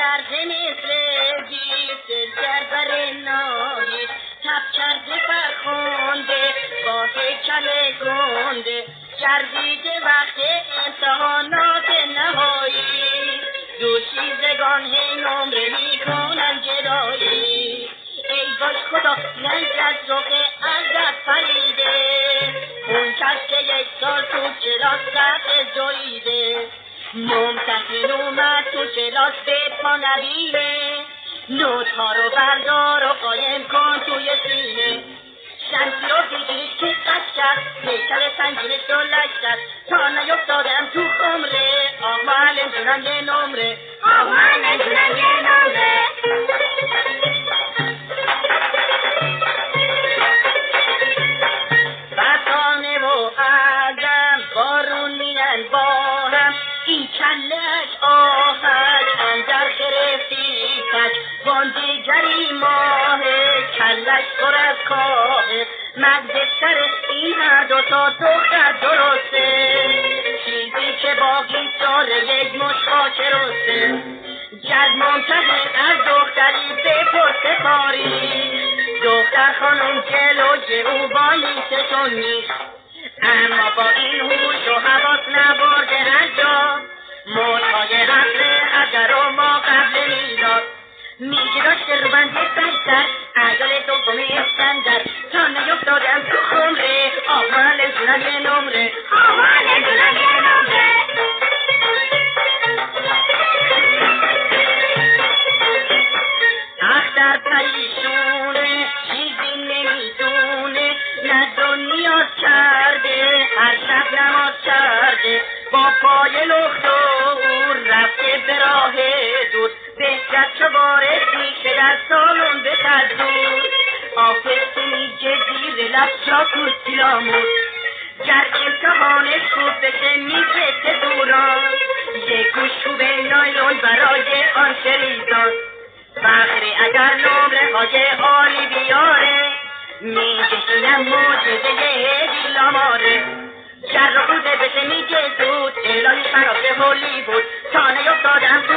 کرده مثل بیت جربر نایی تب کرده فرخونده با هیکل گنده گردیده وقت امتحانات نهایی دوشیزگان هی نمره میکنن جدایی ای باش خدا رنجت روغه ازت پریده اون کس که یک سال تو کلاس سخت جویده ممتحن اومد تو کلاس به پا نبینه نوت ها رو بردار و قایم کن توی سینه شمسی رو بگیرش که قد کرد هیکل سنگینش رو لک کرد تا نیفتادم تو خمره آه معلم جونم یه نمره آه معلم جونم یه نمره بطانه و عدم بارون میرن با هم این کلش آهد اندر گرفتیتش وان دیگری ماهه کلش پر از کاهه مغز سر این هر دوتا دختر درسته چیزی که باقی داره یک مش خاک رسته جد منتظر از دختری بپرسه کاری دختر خانم جلوی او بایستشون نیست اما با این هوش و حواس نبرده انجام موتهای حفله اگر و ما قبل میلاد میگه داشته رو بنده سجدر عجال دوم اسکندر تا نیفتادم تو خمره آمال جونم یه نمره آمال جونم یه نمره اختر پریشونه چیزی نمیدونه نه دنیا کرده هر شب نماز کرده با پای لخت و رفته به راه دور بهتر چو وارد میشه در سالن به تدور آفسته میگه زیر لب جا کورسیلامون گر امتحانش خوب بشه میفرسته دوران یک گوش چوب نایلون برای آن شریزان فخری اگر نمره های عالی بیاره میگه اینم معجزه دیلاماره گر رو بوده بشه میگه زود الهی خراب هولی بود تا نیفتادم تو